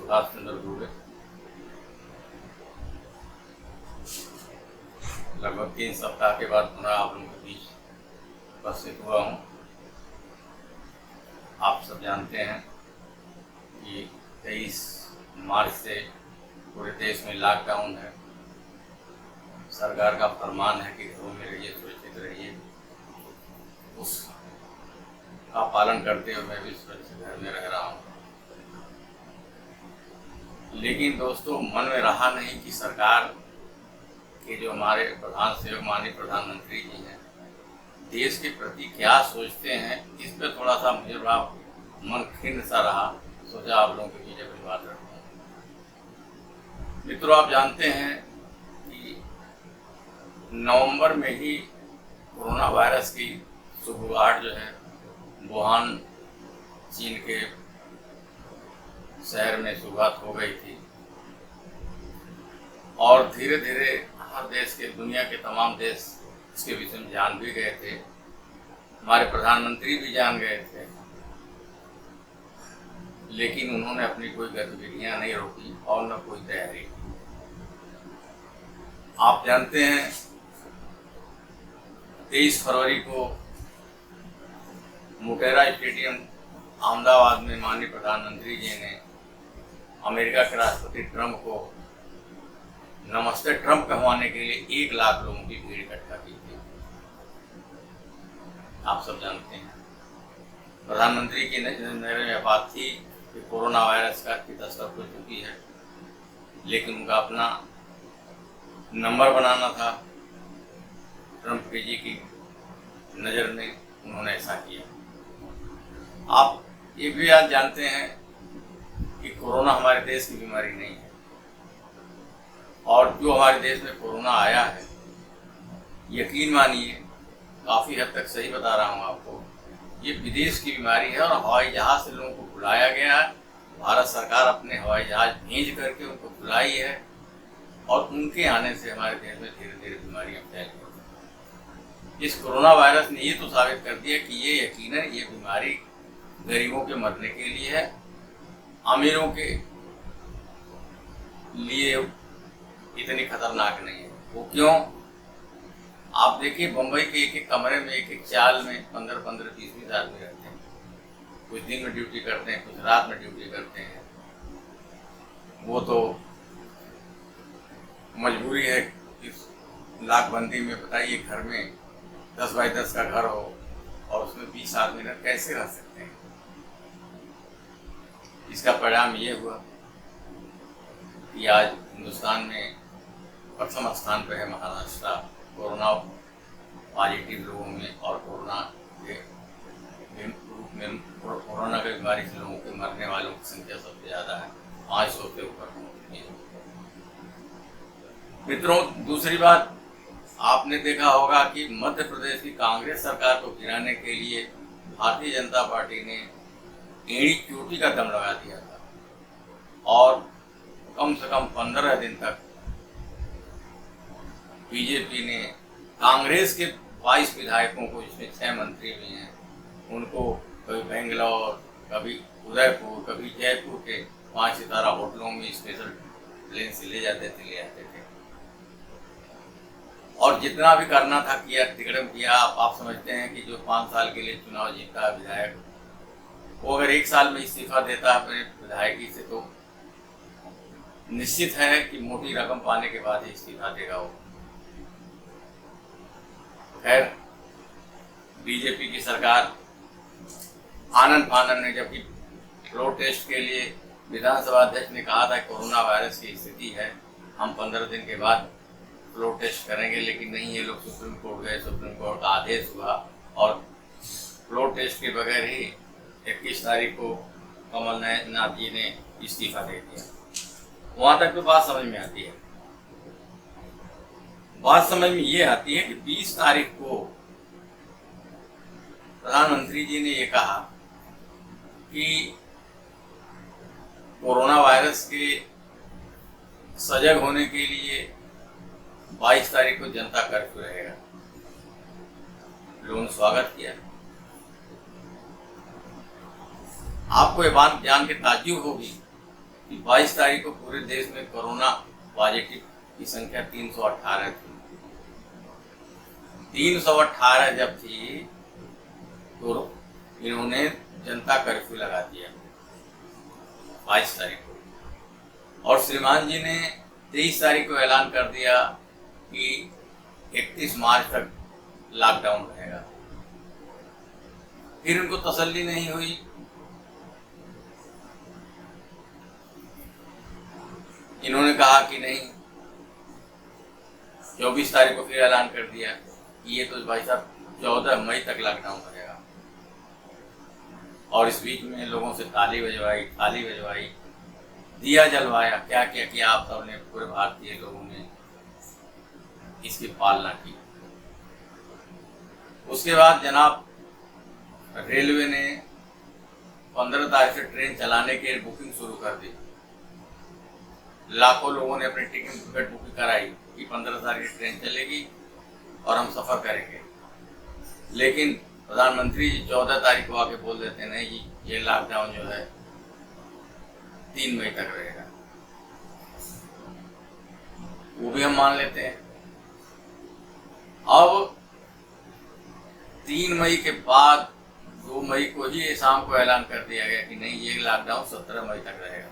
सुभाष चंद्र दुबे। लगभग 3 सप्ताह के बाद पुनः आप लोगों के बीच उपस्थित हुआ हूँ। आप सब जानते हैं कि 23 मार्च से पूरे देश में लॉकडाउन है। सरकार का फरमान है कि घरों में रहिए, सुरक्षित रहिए। उसका पालन करते हुए मैं भी सुरक्षित घर में रह रहा हूँ। लेकिन दोस्तों, मन में रहा नहीं कि सरकार के जो हमारे प्रधान सेवक माननीय प्रधानमंत्री जी हैं, देश के प्रति क्या सोचते हैं, इस पर थोड़ा सा मुझे बड़ा मन खिन्न सा रहा। सोचा आप लोगों के बीच अपनी बात रखूं। मित्रों, आप जानते हैं कि नवंबर में ही कोरोना वायरस की शुरुआत जो है वुहान चीन के शहर में शुरुआत हो गई थी और धीरे धीरे हर देश के, दुनिया के तमाम देश इसके विषय में जान भी गए थे। हमारे प्रधानमंत्री भी जान गए थे, लेकिन उन्होंने अपनी कोई गतिविधियां नहीं रोकी और न कोई तैयारी की। आप जानते हैं 23 फरवरी को मोटेरा स्टेडियम अहमदाबाद में माननीय प्रधानमंत्री जी ने अमेरिका के राष्ट्रपति ट्रंप को नमस्ते ट्रंप कहवाने के लिए 1 लाख लोगों की भीड़ इकट्ठा की थी। आप सब जानते हैं प्रधानमंत्री की नजर में बात थी कि कोरोना वायरस का की दस्तक हो चुकी है, लेकिन उनका अपना नंबर बनाना था। ट्रंप जी की नज़र में उन्होंने ऐसा किया। आप ये भी आज जानते हैं कि कोरोना हमारे देश की बीमारी नहीं है, और जो हमारे देश में कोरोना आया है, यकीन मानिए, काफ़ी हद तक सही बता रहा हूँ आपको, ये विदेश की बीमारी है और हवाई जहाज़ से लोगों को बुलाया गया है। भारत सरकार अपने हवाई जहाज़ भेज करके उनको बुलाई है और उनके आने से हमारे देश में धीरे धीरे बीमारियाँ फैल गई। इस कोरोना वायरस ने ये तो साबित कर दिया कि ये यकीनन ये बीमारी गरीबों के मरने के लिए है, अमीरों के लिए इतनी खतरनाक नहीं है। वो क्यों? आप देखिए, बम्बई के एक कमरे में, एक चाल में 15-15, 20-20 आदमी रहते हैं। कुछ दिन में ड्यूटी करते हैं, कुछ रात में ड्यूटी करते हैं। वो तो मजबूरी है इस लाकबंदी में। बताइए, घर में 10 बाई 10 का घर हो और उसमें 20 आदमी कैसे रह सकते हैं? इसका परिणाम ये हुआ कि आज हिंदुस्तान में प्रथम स्थान पर है महाराष्ट्र कोरोना पॉजिटिव लोगों में, और कोरोना के रूप में कोरोना की बीमारी से लोगों के मरने वालों की संख्या सबसे ज़्यादा है, 500 के ऊपर पहुँच गई। मित्रों, दूसरी बात, आपने देखा होगा कि मध्य प्रदेश की कांग्रेस सरकार को गिराने के लिए भारतीय जनता पार्टी ने एड़ी चोटी का दम लगा दिया था और कम से कम 15 दिन तक बीजेपी ने कांग्रेस के 22 विधायकों को, जिसमें 6 मंत्री भी हैं, उनको कभी बेंगलोर, कभी उदयपुर, कभी जयपुर के 5 सितारा होटलों में स्पेशल प्लेन से ले जाते थे और जितना भी करना था किया, तिकड़म किया। आप समझते हैं कि जो 5 साल के लिए चुनाव जीता विधायक, वो अगर 1 साल में इस्तीफा देता है अपने विधायकी से, तो निश्चित है कि मोटी रकम पाने के बाद ही इस्तीफा देगा वो। खैर, बीजेपी की सरकार आनंद फानन ने, जबकि फ्लोर टेस्ट के लिए विधानसभा अध्यक्ष ने कहा था कोरोना वायरस की स्थिति है, हम 15 दिन के बाद फ्लोर टेस्ट करेंगे, लेकिन नहीं, ये लोग सुप्रीम कोर्ट गए, सुप्रीम कोर्ट का आदेश हुआ और फ्लोर टेस्ट के बगैर ही 21 तारीख को कमलनाथ जी ने इस्तीफा दे दिया। वहाँ तक तो बात समझ में आती है। बात समझ में ये आती है कि 20 तारीख को प्रधानमंत्री जी ने ये कहा कि कोरोना वायरस के सजग होने के लिए 22 तारीख को जनता कर्फ्यू रहेगा। लोगों ने स्वागत किया। आपको ये बात जान के ताज्जुब होगी कि 22 तारीख को पूरे देश में कोरोना पॉजिटिव की संख्या 318 थी। 318 जब थी तो इन्होंने जनता कर्फ्यू लगा दिया 22 तारीख को, और श्रीमान जी ने 23 तारीख को ऐलान कर दिया कि 31 मार्च तक लॉकडाउन रहेगा। फिर उनको तसल्ली नहीं हुई, इन्होंने कहा कि नहीं, 24 तारीख को फिर ऐलान कर दिया कि ये तो भाई साहब 14 मई तक लॉकडाउन रहेगा। और इस बीच में लोगों से थाली बजवाई, दिया जलवाया, क्या क्या किया आप सबने, पूरे भारतीय लोगों ने इसकी पालना की। उसके बाद जनाब रेलवे ने 15 तारीख से ट्रेन चलाने के बुकिंग शुरू कर दी। लाखों लोगों ने अपनी टिकट बुकिंग कराई कि 15 तारीख की ट्रेन चलेगी और हम सफ़र करेंगे। लेकिन प्रधानमंत्री जी 14 तारीख को आके बोल देते हैं नहीं जी, ये लॉकडाउन जो है 3 मई तक रहेगा। वो भी हम मान लेते हैं। अब 3 मई के बाद 2 मई को ही शाम को ऐलान कर दिया गया कि नहीं, ये लॉकडाउन 17 मई तक रहेगा।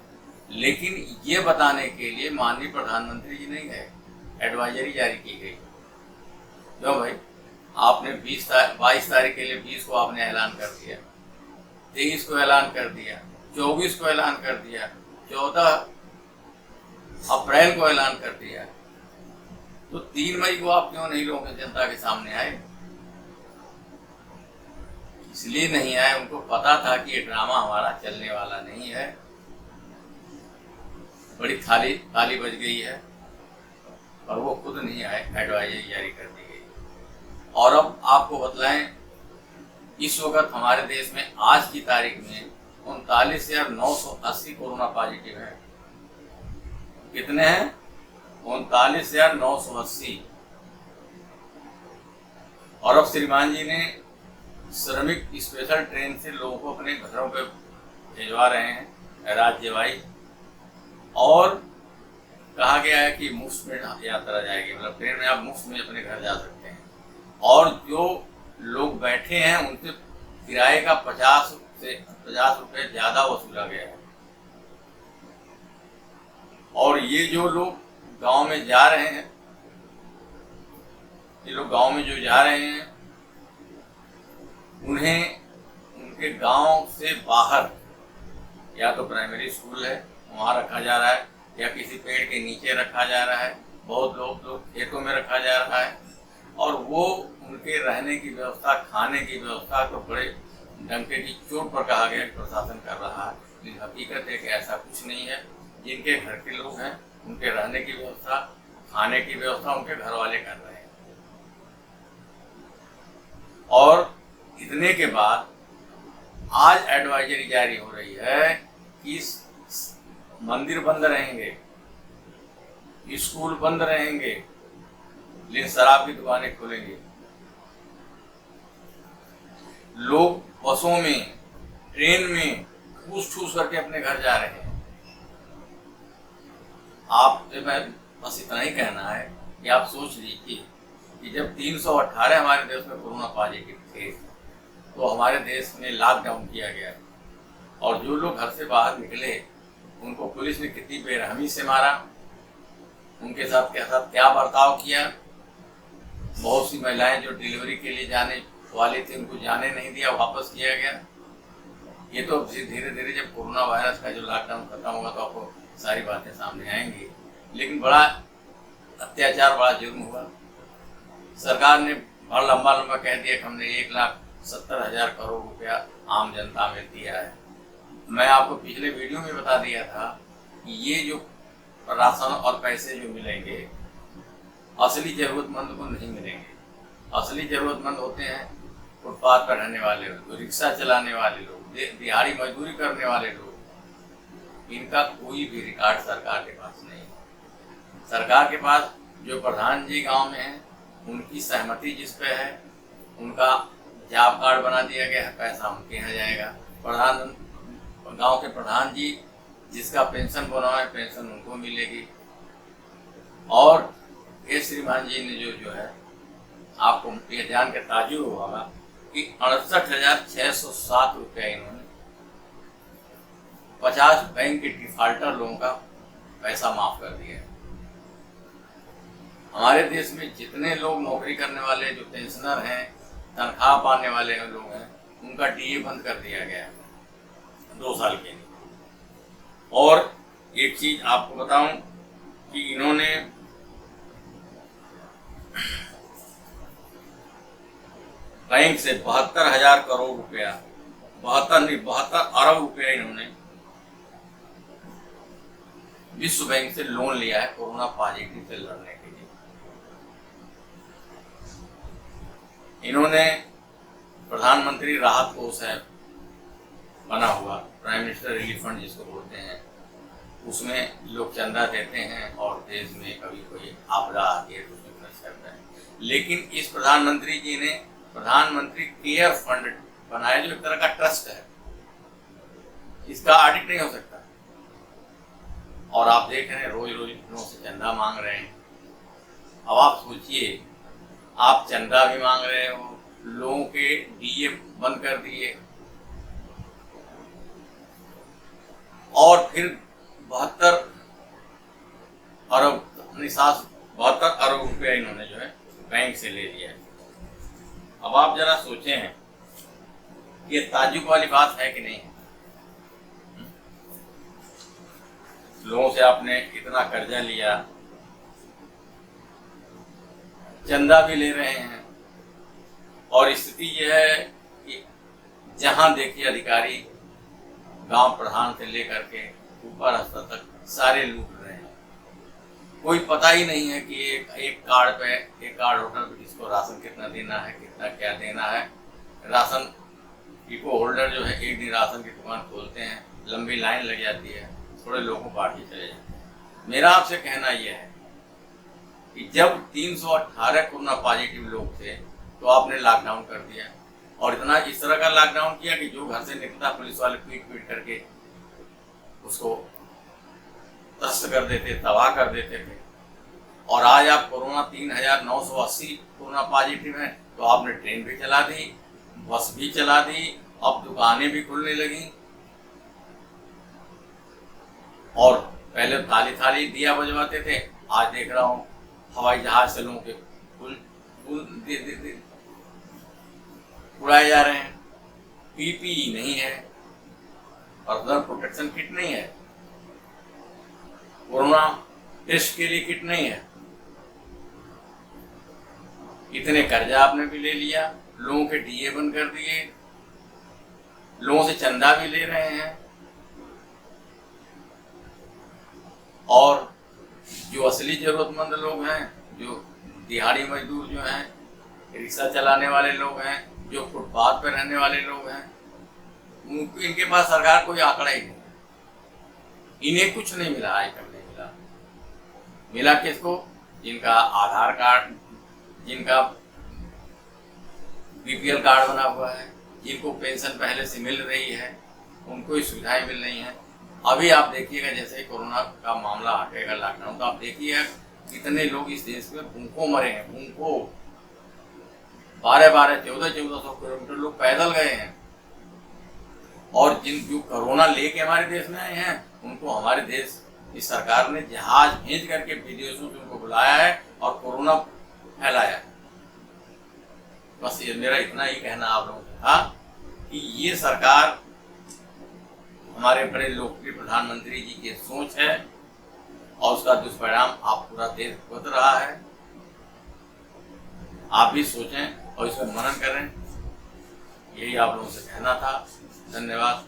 लेकिन ये बताने के लिए माननीय प्रधानमंत्री जी नहीं गए, एडवाइजरी जारी की गई। क्यों भाई, आपने 22 तारीख के लिए 20 को आपने ऐलान कर दिया, 23 को ऐलान कर दिया, 24 को ऐलान कर दिया, 14 अप्रैल को ऐलान कर दिया, तो 3 मई को आप क्यों नहीं लोगों की जनता के सामने आए? इसलिए नहीं आए, उनको पता था कि ये ड्रामा हमारा चलने वाला नहीं है। बड़ी थाली बज गई है और वो खुद नहीं आए, एडवाइजरी जारी कर दी गई। और अब आपको बतलाएं, इस वक्त हमारे देश में आज की तारीख में 39,980 कोरोना पॉजिटिव हैं। कितने हैं? 39,980। और अब श्रीमान जी ने श्रमिक स्पेशल ट्रेन से लोगों को अपने घरों पे भिजवा रहे हैं, राज्यवाही। और कहा गया है कि मुफ्त में यात्रा जाएगी, मतलब ट्रेन में आप मुफ्त में अपने घर जा सकते हैं। और जो लोग बैठे हैं उनसे किराए का 50 रुपये ज़्यादा वसूला गया है। और ये जो लोग गांव में जा रहे हैं, ये लोग गांव में जो जा रहे हैं, उन्हें उनके गांव से बाहर या तो प्राइमरी स्कूल है वहाँ रखा जा रहा है, या किसी पेड़ के नीचे रखा जा रहा है, बहुत लोग खेतों में रखा जा रहा है। और वो उनके रहने की व्यवस्था, खाने की व्यवस्था तो बड़े डंके की चोट पर कहा गया कि प्रशासन कर रहा है, लेकिन हकीकत है कि ऐसा कुछ नहीं है। जिनके घर के लोग हैं उनके रहने की व्यवस्था, खाने की व्यवस्था उनके घर वाले कर रहे हैं। और इतने के बाद आज एडवाइजरी जारी हो रही है कि मंदिर बंद रहेंगे, स्कूल बंद रहेंगे, लेकिन शराब की दुकानें खुलेंगी। लोग बसों में, ट्रेन में ठूस करके अपने घर जा रहे हैं। आपसे मैं बस इतना ही कहना है कि आप सोच लीजिए कि जब 318 हमारे देश में कोरोना पॉजिटिव थे तो हमारे देश में लॉकडाउन किया गया, और जो लोग घर से बाहर निकले उनको पुलिस ने कितनी बेरहमी से मारा, उनके साथ क्या बर्ताव किया। बहुत सी महिलाएं जो डिलीवरी के लिए जाने वाली थी उनको जाने नहीं दिया, वापस किया गया। ये तो धीरे धीरे जब कोरोना वायरस का जो लॉकडाउन खत्म होगा तो आपको सारी बातें सामने आएंगी। लेकिन बड़ा अत्याचार, बड़ा जुर्म हुआ। सरकार ने बड़ा लंबा कह दिया कि हमने 1,70,000 करोड़ रुपया आम जनता में दिया है। मैं आपको पिछले वीडियो में बता दिया था कि ये जो राशन और पैसे जो मिलेंगे असली जरूरतमंद को नहीं मिलेंगे। असली जरूरतमंद होते हैं फुटपाथ पर रहने वाले लोग, रिक्शा चलाने वाले लोग, दिहाड़ी मजदूरी करने वाले लोग। इनका कोई भी रिकॉर्ड सरकार के पास नहीं है। सरकार के पास जो प्रधान जी गांव में हैं उनकी सहमति जिस पे है, उनका जॉब कार्ड बना दिया गया है, पैसा उनके यहाँ जाएगा। गांव के प्रधान जी जिसका पेंशन बना है पेंशन उनको मिलेगी। और ये श्रीमान जी ने जो है आपको ये जान के ताजुब होगा कि 68,607 रुपया इन्होंने 50 बैंक के डिफाल्टर लोगों का पैसा माफ कर दिया है। हमारे देश में जितने लोग नौकरी करने वाले जो पेंशनर हैं, तनख्वाह पाने वाले लोग हैं, उनका डीए बंद कर दिया गया है 2 साल के लिए। और एक चीज आपको बताऊं कि इन्होंने बैंक से 72,000 करोड़ रुपया 72 अरब रुपया इन्होंने विश्व बैंक से लोन लिया है कोरोना पॉजिटिव से लड़ने के लिए। इन्होंने प्रधानमंत्री राहत कोष है बना हुआ, प्राइम मिनिस्टर रिलीफ फंड जिसको बोलते हैं, उसमें लोग चंदा देते हैं और देश में कभी कोई आपदा आती है तो उसमें खर्च करते हैं। लेकिन इस प्रधानमंत्री जी ने प्रधानमंत्री केयर फंड बनाया जो एक तरह का ट्रस्ट है, इसका ऑडिट नहीं हो सकता। और आप देख रहे हैं रोज रोज लोगों से चंदा मांग रहे हैं। अब आप सोचिए, आप चंदा भी मांग रहे हो, लोगों के डीए बंद कर दिए और फिर 72 अरब रुपया इन्होंने जो है बैंक से ले लिया है। अब आप जरा सोचें, ये ताज्जुब वाली बात है कि नहीं? लोगों से आपने इतना कर्जा लिया, चंदा भी ले रहे हैं, और स्थिति यह है कि जहां देखिए अधिकारी गांव प्रधान से लेकर के ऊपर स्तर तक सारे लूट रहे हैं। कोई पता ही नहीं है कि एक कार्ड होल्डर पे किसको राशन कितना देना है, कितना क्या देना है। राशन इको होल्डर जो है एक दिन राशन की दुकान खोलते हैं, लंबी लाइन लग जाती है, थोड़े लोगों को बांट के चले जाते हैं। मेरा आपसे कहना यह है कि जब 318 कोरोना पॉजिटिव लोग थे तो आपने लॉकडाउन कर दिया, और इतना इस तरह का लॉकडाउन किया कि जो घर से निकलता पुलिस वाले पीट करके उसको त्रस्त कर देते, तबाह कर देते थे। और आज आप कोरोना 3,980 कोरोना पॉजिटिव हैं तो आपने ट्रेन भी चला दी, बस भी चला दी, अब दुकानें भी खुलने लगी। और पहले थाली दिया बजवाते थे, आज देख रहा हूँ हवाई जहाज से लोगों के फूल उड़ाए जा रहे हैं। पीपीई नहीं है, पर्सनल प्रोटेक्शन किट नहीं है, कोरोना टेस्ट के लिए किट नहीं है। इतने कर्जा आपने भी ले लिया, लोगों के डीए बंद कर दिए, लोगों से चंदा भी ले रहे हैं, और जो असली जरूरतमंद लोग हैं, जो दिहाड़ी मजदूर जो हैं, रिक्शा चलाने वाले लोग हैं, जो फुटपाथ पर रहने वाले लोग हैं, इनके पास सरकार कोई आंकड़ा ही नहीं। इन्हें कुछ नहीं मिला, आयकर नहीं मिला। मिला किसको? जिनका आधार कार्ड, जिनका बीपीएल कार्ड बना हुआ है, जिनको पेंशन पहले से मिल रही है, उनको ही सुविधाएं मिल रही हैं। अभी आप देखिएगा जैसे कोरोना का मामला हटेगा, लॉकडाउन, तो आप देखिए कितने लोग इस देश में भूखों मरे हैं, भूखों 12-12, 1400 किलोमीटर लोग पैदल गए हैं। और जो कोरोना लेके हमारे देश में आए हैं, उनको हमारे देश की सरकार ने जहाज भेज करके विदेशों से उनको बुलाया है और कोरोना फैलाया। बस ये मेरा इतना ही कहना आप लोगों से था कि ये सरकार हमारे बड़े लोकप्रिय प्रधानमंत्री जी की सोच है, और उसका दुष्परिणाम आप पूरा देश भुगत रहा है। आप भी सोचें और इसमें मनन करें, यही आप लोगों से कहना था। धन्यवाद।